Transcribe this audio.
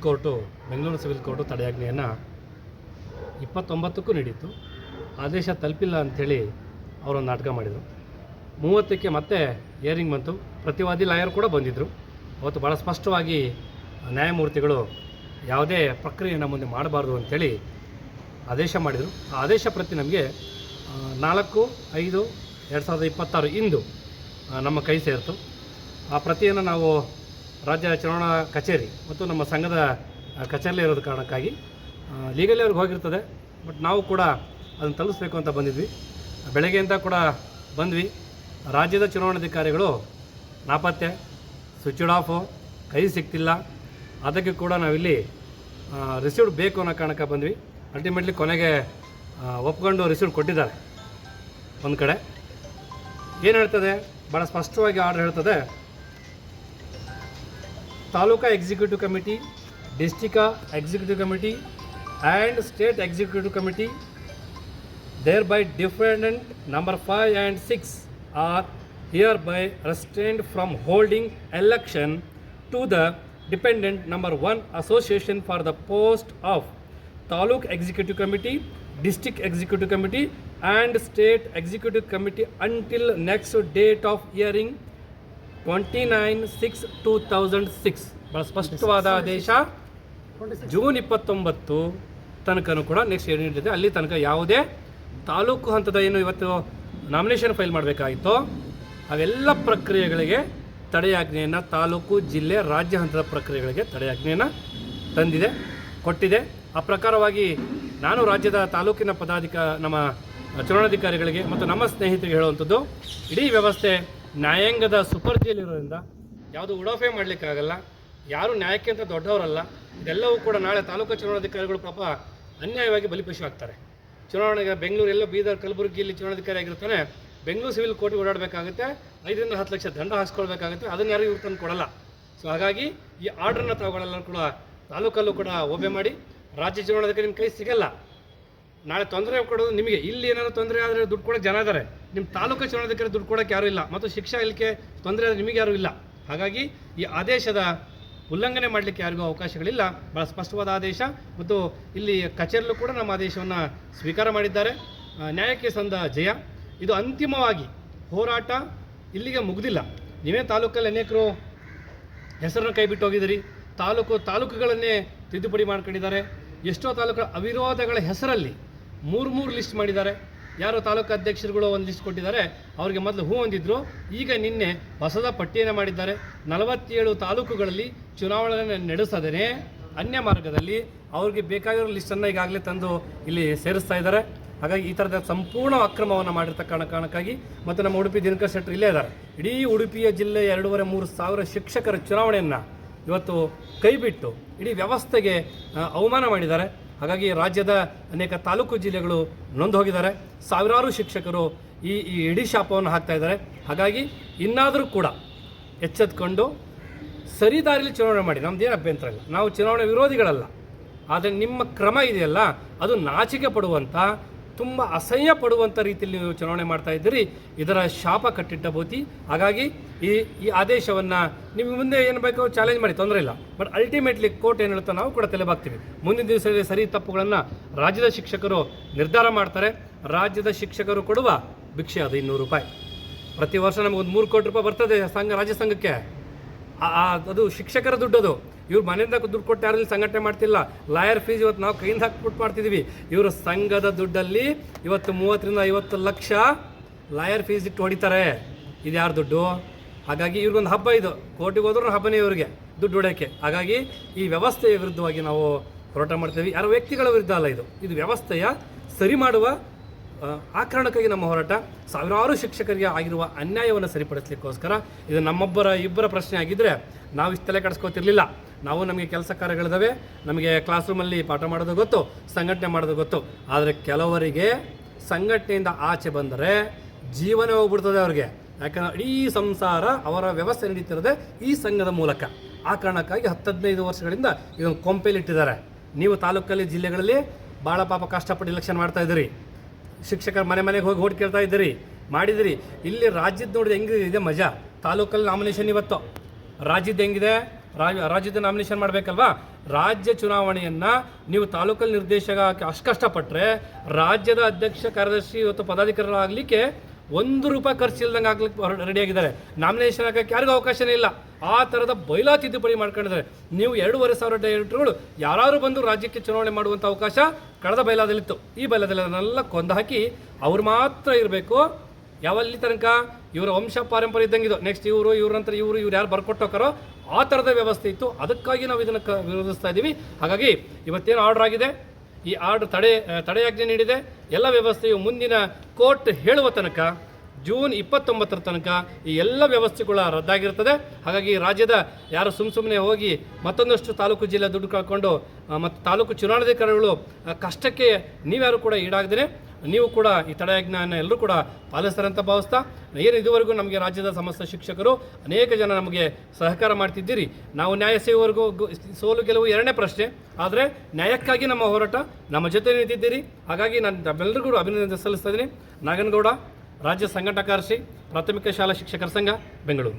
Court, Bengaluru civil court ತಡೆಯಾಜ್ಞೆಯನ್ನು 29ಕ್ಕೂ ನೀಡಿತ್ತು. ಆದೇಶ ತಲುಪಿಲ್ಲ ಅಂಥೇಳಿ ಅವರೊಂದು ನಾಟಕ ಮಾಡಿದರು. 30ಕ್ಕೆ ಮತ್ತೆ ಹಿಯರಿಂಗ್ ಬಂತು. ಪ್ರತಿವಾದಿ ಲಾಯರ್ ಕೂಡ ಬಂದಿದ್ದರು. ಅವತ್ತು ಭಾಳ ಸ್ಪಷ್ಟವಾಗಿ ನ್ಯಾಯಮೂರ್ತಿಗಳು ಯಾವುದೇ ಪ್ರಕ್ರಿಯೆಯನ್ನು ಮುಂದೆ ಮಾಡಬಾರ್ದು ಅಂಥೇಳಿ ಆದೇಶ ಮಾಡಿದರು. ಆ ಆದೇಶ ಪ್ರತಿ ನಮಗೆ 4/5/2026 ಇಂದು ನಮ್ಮ ಕೈ ಸೇರಿತು. ಆ ಪ್ರತಿಯನ್ನು ನಾವು ರಾಜ್ಯ ಚುನಾವಣಾ ಕಚೇರಿ ಮತ್ತು ನಮ್ಮ ಸಂಘದ ಕಚೇರಿಯಲ್ಲಿ ಇರೋದು ಕಾರಣಕ್ಕಾಗಿ ಲೀಗಲಿ ಅವ್ರಿಗೆ ಹೋಗಿರ್ತದೆ. ಬಟ್ ನಾವು ಕೂಡ ಅದನ್ನು ತಲುಪಿಸ್ಬೇಕು ಅಂತ ಬಂದಿದ್ವಿ. ಬೆಳಗ್ಗೆಯಿಂದ ಕೂಡ ಬಂದ್ವಿ. ರಾಜ್ಯದ ಚುನಾವಣಾಧಿಕಾರಿಗಳು ನಾಪತ್ತೆ, ಸ್ವಿಚ್ಡ್ ಆಫು, ಕೈ ಸಿಗ್ತಿಲ್ಲ. ಅದಕ್ಕೆ ಕೂಡ ನಾವಿಲ್ಲಿ ರಿಸೀವ್ಡ್ ಬೇಕು ಅನ್ನೋ ಕಾರಣಕ್ಕೆ ಬಂದ್ವಿ. ಅಲ್ಟಿಮೇಟ್ಲಿ ಕೊನೆಗೆ ಒಪ್ಕೊಂಡು ರಿಸೀವ್ಡ್ ಕೊಟ್ಟಿದ್ದಾರೆ. ಒಂದು ಕಡೆ ಏನು ಹೇಳ್ತದೆ, ಭಾಳ ಸ್ಪಷ್ಟವಾಗಿ ಆರ್ಡರ್ ಹೇಳ್ತದೆ, taluka executive committee, district executive committee and state executive committee thereby defendant number 5 and 6 are hereby restrained from holding election to the dependent number 1 association for the post of Taluk Executive Committee, District Executive Committee and State Executive Committee until next date of hearing 29/6/2006. ಭಾಳ ಸ್ಪಷ್ಟವಾದ ಆದೇಶ. June 29 ತನಕನೂ ಕೂಡ next ಏನಿದೆ ಇದೆ ಅಲ್ಲಿ ತನಕ ಯಾವುದೇ ತಾಲೂಕು ಹಂತದ ಏನು ಇವತ್ತು ನಾಮಿನೇಷನ್ ಫೈಲ್ ಮಾಡಬೇಕಾಗಿತ್ತೋ ಅವೆಲ್ಲ ಪ್ರಕ್ರಿಯೆಗಳಿಗೆ ತಡೆಯಾಜ್ಞೆಯನ್ನು, ತಾಲೂಕು, ಜಿಲ್ಲೆ, ರಾಜ್ಯ ಹಂತದ ಪ್ರಕ್ರಿಯೆಗಳಿಗೆ ತಡೆಯಾಜ್ಞೆಯನ್ನು ತಂದಿದೆ, ಕೊಟ್ಟಿದೆ. ಆ ಪ್ರಕಾರವಾಗಿ ನಾನು ರಾಜ್ಯದ ತಾಲೂಕಿನ ನಮ್ಮ ಚುನಾವಣಾಧಿಕಾರಿಗಳಿಗೆ ಮತ್ತು ನಮ್ಮ ಸ್ನೇಹಿತರಿಗೆ ಹೇಳುವಂಥದ್ದು, ಇಡೀ ವ್ಯವಸ್ಥೆ ನ್ಯಾಯಾಂಗದ ಸುಪರ್ದಿಯಲ್ಲಿರೋದ್ರಿಂದ ಯಾವುದು ಉಡಾಫೆ ಮಾಡಲಿಕ್ಕಾಗಲ್ಲ. ಯಾರು ನ್ಯಾಯಕ್ಕೆ ಅಂತ ದೊಡ್ಡವರಲ್ಲ. ಇದೆಲ್ಲವೂ ಕೂಡ ನಾಳೆ ತಾಲೂಕು ಚುನಾವಣಾಧಿಕಾರಿಗಳು ಪಾಪ ಅನ್ಯಾಯವಾಗಿ ಬಲಿಪಶು ಆಗ್ತಾರೆ. ಚುನಾವಣೆಗೆ ಬೆಂಗಳೂರು ಎಲ್ಲೋ ಬೀದರ್, ಕಲಬುರಗಿಯಲ್ಲಿ ಚುನಾವಣಾಧಿಕಾರಿ ಆಗಿರ್ತಾನೆ, ಬೆಂಗಳೂರು ಸಿವಿಲ್ ಕೋರ್ಟ್ಗೆ ಓಡಾಡಬೇಕಾಗುತ್ತೆ, 5ರಿಂದ 10 ಲಕ್ಷ ದಂಡ ಹಾಸ್ಕೊಳ್ಬೇಕಾಗುತ್ತೆ. ಅದನ್ನು ಯಾರು ಇವ್ರು ತಂದು ಕೊಡಲ್ಲ. ಸೊ ಹಾಗಾಗಿ ಈ ಆರ್ಡ್ರನ್ನ ತಾವುಗಳೆಲ್ಲ ಕೂಡ ತಾಲೂಕಲ್ಲೂ ಕೂಡ ಒಬ್ಬೆ ಮಾಡಿ, ರಾಜ್ಯ ಚುನಾವಣಾಧಿಕಾರಿ ನಿಮ್ಮ ಕೈ ಸಿಗಲ್ಲ. ನಾಳೆ ತೊಂದರೆ ಕೊಡೋದು ನಿಮಗೆ. ಇಲ್ಲಿ ಏನಾದರೂ ತೊಂದರೆ ಆದರೆ ದುಡ್ಡು ಕೊಡೋಕ್ಕೆ ಜನ ಇದ್ದಾರೆ. ನಿಮ್ಮ ತಾಲೂಕು ಚುನಾವಣಾಧಿಕಾರಿ ದುಡ್ಡು ಕೊಡೋಕ್ಕೆ ಯಾರೂ ಇಲ್ಲ, ಮತ್ತು ಶಿಕ್ಷೆ ಇಲ್ಲಿಗೆ ತೊಂದರೆ ಆದರೆ ನಿಮಗೆ ಯಾರೂ ಇಲ್ಲ. ಹಾಗಾಗಿ ಈ ಆದೇಶದ ಉಲ್ಲಂಘನೆ ಮಾಡಲಿಕ್ಕೆ ಯಾರಿಗೂ ಅವಕಾಶಗಳಿಲ್ಲ. ಭಾಳ ಸ್ಪಷ್ಟವಾದ ಆದೇಶ. ಮತ್ತು ಇಲ್ಲಿ ಕಚೇರಿಯಲ್ಲೂ ಕೂಡ ನಮ್ಮ ಆದೇಶವನ್ನು ಸ್ವೀಕಾರ ಮಾಡಿದ್ದಾರೆ. ನ್ಯಾಯಕ್ಕೆ ಸಂದ ಜಯ. ಇದು ಅಂತಿಮವಾಗಿ ಹೋರಾಟ ಇಲ್ಲಿಗೆ ಮುಗಿದಿಲ್ಲ. ನೀವೇ ತಾಲೂಕಲ್ಲಿ ಅನೇಕರು ಹೆಸರನ್ನು ಕೈ ಬಿಟ್ಟು ಹೋಗಿದ್ದೀರಿ. ತಾಲೂಕುಗಳನ್ನೇ ತಿದ್ದುಪಡಿ ಮಾಡ್ಕೊಂಡಿದ್ದಾರೆ. ಎಷ್ಟೋ ತಾಲೂಕುಗಳ ಅವಿರೋಧಗಳ ಹೆಸರಲ್ಲಿ 3 ಲಿಸ್ಟ್ ಮಾಡಿದ್ದಾರೆ. ಯಾರು ತಾಲೂಕು ಅಧ್ಯಕ್ಷರುಗಳು ಒಂದು ಲಿಸ್ಟ್ ಕೊಟ್ಟಿದ್ದಾರೆ, ಅವರಿಗೆ ಮೊದಲು ಹೂ ಹೊಂದಿದ್ರು. ಈಗ ನಿನ್ನೆ ಹೊಸದ ಪಟ್ಟಿಯನ್ನು ಮಾಡಿದ್ದಾರೆ. 47 ತಾಲೂಕುಗಳಲ್ಲಿ ಚುನಾವಣೆ ನಡೆಸದೇ ಅನ್ಯ ಮಾರ್ಗದಲ್ಲಿ ಅವ್ರಿಗೆ ಬೇಕಾಗಿರೋ ಲಿಸ್ಟನ್ನು ಈಗಾಗಲೇ ತಂದು ಇಲ್ಲಿ ಸೇರಿಸ್ತಾ ಇದ್ದಾರೆ. ಹಾಗಾಗಿ ಈ ಥರದ ಸಂಪೂರ್ಣ ಅಕ್ರಮವನ್ನು ಮಾಡಿರ್ತಕ್ಕಂಥ ಕಾರಣಕ್ಕಾಗಿ ಮತ್ತು ನಮ್ಮ ಉಡುಪಿ ದಿನಕರ್ ಶೆಟ್ಟರ್ ಇಲ್ಲೇ ಇದ್ದಾರೆ. ಇಡೀ ಉಡುಪಿಯ ಜಿಲ್ಲೆ 2,500-3 ಸಾವಿರ ಶಿಕ್ಷಕರ ಚುನಾವಣೆಯನ್ನು ಇವತ್ತು ಕೈಬಿಟ್ಟು ಇಡೀ ವ್ಯವಸ್ಥೆಗೆ ಅವಮಾನ ಮಾಡಿದ್ದಾರೆ. ಹಾಗಾಗಿ ರಾಜ್ಯದ ಅನೇಕ ತಾಲೂಕು ಜಿಲ್ಲೆಗಳು ನೊಂದು ಹೋಗಿದ್ದಾರೆ. ಸಾವಿರಾರು ಶಿಕ್ಷಕರು ಈ ಇಡೀ ಶಾಪವನ್ನು ಹಾಕ್ತಾ ಇದ್ದಾರೆ. ಹಾಗಾಗಿ ಇನ್ನಾದರೂ ಕೂಡ ಎಚ್ಚೆತ್ಕೊಂಡು ಸರಿ ದಾರಿಯಲ್ಲಿ ಚುನಾವಣೆ ಮಾಡಿ. ನಮ್ಮದೇನು ಅಭ್ಯಂತರ ಇಲ್ಲ, ನಾವು ಚುನಾವಣೆ ವಿರೋಧಿಗಳಲ್ಲ. ಆದರೆ ನಿಮ್ಮ ಕ್ರಮ ಇದೆಯಲ್ಲ, ಅದು ನಾಚಿಕೆ ಪಡುವಂಥ, ತುಂಬ ಅಸಹ್ಯ ಪಡುವಂಥ ರೀತಿಯಲ್ಲಿ ನೀವು ಚುನಾವಣೆ ಮಾಡ್ತಾ ಇದ್ದೀರಿ. ಇದರ ಶಾಪ ಕಟ್ಟಿಟ್ಟ ಬೋತಿ. ಹಾಗಾಗಿ ಈ ಆದೇಶವನ್ನು ನಿಮ್ಮ ಮುಂದೆ ಏನು ಬೇಕೋ ಚಾಲೆಂಜ್ ಮಾಡಿ, ತೊಂದರೆ ಇಲ್ಲ. ಬಟ್ ಅಲ್ಟಿಮೇಟ್ಲಿ ಕೋರ್ಟ್ ಏನು ಹೇಳುತ್ತೋ ನಾವು ಕೂಡ ತಲೆಬಾಗ್ತೀವಿ. ಮುಂದಿನ ದಿವಸದಲ್ಲಿ ಸರಿ ತಪ್ಪುಗಳನ್ನು ರಾಜ್ಯದ ಶಿಕ್ಷಕರು ನಿರ್ಧಾರ ಮಾಡ್ತಾರೆ. ರಾಜ್ಯದ ಶಿಕ್ಷಕರು ಕೊಡುವ ಭಿಕ್ಷೆ ಅದು 200 ರೂಪಾಯಿ. ಪ್ರತಿ ವರ್ಷ ನಮಗೊಂದು 3 ಕೋಟಿ ರೂಪಾಯಿ ಬರ್ತದೆ ರಾಜ್ಯ ಸಂಘಕ್ಕೆ. ಅದು ಶಿಕ್ಷಕರ ದುಡ್ಡದು. ಇವ್ರು ಮನೆಯಿಂದ ದುಡ್ಡು ಕೊಟ್ಟು ಯಾರಲ್ಲಿ ಸಂಘಟನೆ ಮಾಡ್ತಿಲ್ಲ. ಲಾಯರ್ ಫೀಸ್ ಇವತ್ತು ನಾವು ಕೈಯಿಂದ ಹಾಕ್ಬಿಟ್ಟು ಮಾಡ್ತಿದ್ದೀವಿ. ಇವರು ಸಂಘದ ದುಡ್ಡಲ್ಲಿ ಇವತ್ತು 30ರಿಂದ 50 ಲಕ್ಷ ಲಾಯರ್ ಫೀಸ್ ಇಟ್ಟು ಹೊಡಿತಾರೆ. ಇದು ಯಾರು ದುಡ್ಡು? ಹಾಗಾಗಿ ಇವ್ರಿಗೊಂದು ಹಬ್ಬ ಇದು. ಕೋರ್ಟಿಗೆ ಹೋದ್ರೂ ಹಬ್ಬನೇ ಇವರಿಗೆ ದುಡ್ಡು ಹೊಡೆಯೋಕ್ಕೆ. ಹಾಗಾಗಿ ಈ ವ್ಯವಸ್ಥೆಯ ವಿರುದ್ಧವಾಗಿ ನಾವು ಹೋರಾಟ ಮಾಡ್ತೀವಿ. ಯಾರೋ ವ್ಯಕ್ತಿಗಳ ವಿರುದ್ಧ ಅಲ್ಲ, ಇದು ವ್ಯವಸ್ಥೆಯ ಸರಿ ಮಾಡುವ ಆ ಕಾರಣಕ್ಕಾಗಿ ನಮ್ಮ ಹೋರಾಟ. ಸಾವಿರಾರು ಶಿಕ್ಷಕರಿಗೆ ಆಗಿರುವ ಅನ್ಯಾಯವನ್ನು ಸರಿಪಡಿಸಲಿಕ್ಕೋಸ್ಕರ. ಇದು ಇಬ್ಬರ ಪ್ರಶ್ನೆ ಆಗಿದ್ದರೆ ನಾವು ಇಷ್ಟೆಲ್ಲ ಕೆಡಿಸ್ಕೋತಿರ್ಲಿಲ್ಲ. ನಮಗೆ ಕೆಲಸ ಕಾರ್ಯಗಳಿದ್ದಾವೆ, ನಮಗೆ ಕ್ಲಾಸ್ ರೂಮಲ್ಲಿ ಪಾಠ ಮಾಡೋದು ಗೊತ್ತು, ಸಂಘಟನೆ ಮಾಡೋದು ಗೊತ್ತು. ಆದರೆ ಕೆಲವರಿಗೆ ಸಂಘಟನೆಯಿಂದ ಆಚೆ ಬಂದರೆ ಜೀವನ ಹೋಗ್ಬಿಡ್ತದೆ ಅವ್ರಿಗೆ. ಯಾಕಂದರೆ ಇಡೀ ಸಂಸಾರ ಅವರ ವ್ಯವಸ್ಥೆ ನಡೀತಿರೋದೆ ಈ ಸಂಘದ ಮೂಲಕ. ಆ ಕಾರಣಕ್ಕಾಗಿ 10-15 ವರ್ಷಗಳಿಂದ ಇದನ್ನು ಕೊಂಪೆಲಿಟ್ಟಿದ್ದಾರೆ. ನೀವು ತಾಲೂಕಲ್ಲಿ, ಜಿಲ್ಲೆಗಳಲ್ಲಿ ಭಾಳ ಪಾಪ ಕಷ್ಟಪಟ್ಟು ಇಲೆಕ್ಷನ್ ಮಾಡ್ತಾ ಇದ್ದೀರಿ. ಶಿಕ್ಷಕರ ಮನೆಗೆ ಹೋಗಿ ಓಟ್ ಕೇಳ್ತಾ ಇದ್ದೀರಿ, ಮಾಡಿದಿರಿ. ಇಲ್ಲಿ ರಾಜ್ಯದ ನೋಡಿದ್ರೆ ಹೆಂಗಿದೆ ಮಜಾ. ತಾಲೂಕಲ್ಲಿ ನಾಮಿನೇಷನ್ ಇವತ್ತು ರಾಜ್ಯದ ಹೆಂಗಿದೆ, ರಾಜ್ಯದ ನಾಮಿನೇಷನ್ ಮಾಡಬೇಕಲ್ವಾ? ರಾಜ್ಯ ಚುನಾವಣೆಯನ್ನು ನೀವು ತಾಲೂಕಲ್ಲಿ ನಿರ್ದೇಶಕ ಅಷ್ಟು ಕಷ್ಟಪಟ್ಟರೆ ರಾಜ್ಯದ ಅಧ್ಯಕ್ಷ ಕಾರ್ಯದರ್ಶಿ ಇವತ್ತು ಪದಾಧಿಕಾರಿಗಳಾಗಲಿಕ್ಕೆ ₹1 ಖರ್ಚು ಇಲ್ದಂಗೆ ಆಗ್ಲಿಕ್ಕೆ ರೆಡಿಯಾಗಿದ್ದಾರೆ. ನಾಮಿನೇಷನ್ ಹಾಕೋಕ್ಕೆ ಯಾರಿಗೂ ಅವಕಾಶನೇ ಇಲ್ಲ. ಆ ಥರದ ಬೈಲಾ ತಿದ್ದುಪಡಿ ಮಾಡ್ಕೊಂಡಿದ್ದಾರೆ. ನೀವು 2,500 ಡೈರೆಕ್ಟರ್ಗಳು ಯಾರು ಬಂದು ರಾಜ್ಯಕ್ಕೆ ಚುನಾವಣೆ ಮಾಡುವಂಥ ಅವಕಾಶ ಕಳೆದ ಬೈಲಾದಲ್ಲಿತ್ತು. ಈ ಬೈಲಾದಲ್ಲೆಲ್ಲ ಕೊಂದು ಹಾಕಿ ಅವ್ರು ಮಾತ್ರ ಇರಬೇಕು. ಯಾವಲ್ಲಿ ತನಕ ಇವರ ವಂಶ ಪಾರಂಪರ್ಯ ಇದ್ದಂಗಿದು. ನೆಕ್ಸ್ಟ್ ಇವರು ನಂತರ ಇವ್ರು ಯಾರು ಬರ್ಕೊಟ್ಟೋಕಾರೋ ಆ ಥರದ ವ್ಯವಸ್ಥೆ ಇತ್ತು. ಅದಕ್ಕಾಗಿ ನಾವು ಇದನ್ನು ವಿರೋಧಿಸ್ತಾ ಇದ್ದೀವಿ. ಹಾಗಾಗಿ ಇವತ್ತೇನು ಆರ್ಡರ್ ಆಗಿದೆ, ಈ ಆರ್ಡರ್ ತಡೆಯಾಜ್ಞೆ ನೀಡಿದೆ. ಎಲ್ಲ ವ್ಯವಸ್ಥೆಯು ಮುಂದಿನ ಕೋರ್ಟ್ ಹೇಳುವ ತನಕ ಜೂನ್ 29 ತನಕ ಈ ಎಲ್ಲ ವ್ಯವಸ್ಥೆಗಳ ರದ್ದಾಗಿರ್ತದೆ. ಹಾಗಾಗಿ ರಾಜ್ಯದ ಯಾರು ಸುಮ್ಮನೆ ಹೋಗಿ ಮತ್ತೊಂದಷ್ಟು ತಾಲೂಕು ಜಿಲ್ಲೆ ದುಡ್ಡು ಕಳ್ಕೊಂಡು ಮತ್ತು ತಾಲೂಕು ಚುನಾವಣಾಧಿಕಾರಿಗಳು ಕಷ್ಟಕ್ಕೆ ನೀವ್ಯಾರು ಕೂಡ ಈಡಾಗದೇ ನೀವು ಕೂಡ ಈ ತಡೆಯಾಜ್ಞೆಯನ್ನು ಎಲ್ಲರೂ ಕೂಡ ಪಾಲಿಸ್ತಾರಂತ ಭಾವಿಸ್ತಾ, ಏನು ಇದುವರೆಗೂ ನಮಗೆ ರಾಜ್ಯದ ಸಮಸ್ತ ಶಿಕ್ಷಕರು ಅನೇಕ ಜನ ನಮಗೆ ಸಹಕಾರ ಮಾಡ್ತಿದ್ದೀರಿ. ನಾವು ನ್ಯಾಯ ಸಿಗುವವರೆಗೂ ಸೋಲು ಗೆಲುವು ಎರಡನೇ ಪ್ರಶ್ನೆ. ಆದರೆ ನ್ಯಾಯಕ್ಕಾಗಿ ನಮ್ಮ ಹೋರಾಟ ನಮ್ಮ ಜೊತೆ ನಿಂತಿದ್ದೀರಿ. ಹಾಗಾಗಿ ನಾನು ತಮ್ಮೆಲ್ಲರಿಗೂ ಅಭಿನಂದನೆ ಸಲ್ಲಿಸ್ತಾ ಇದ್ದೀನಿ. ನಾಗನಗೌಡ, ರಾಜ್ಯ ಸಂಘಟನಾ ಕಾರ್ಯದರ್ಶಿ, ಪ್ರಾಥಮಿಕ ಶಾಲಾ ಶಿಕ್ಷಕರ ಸಂಘ, ಬೆಂಗಳೂರು.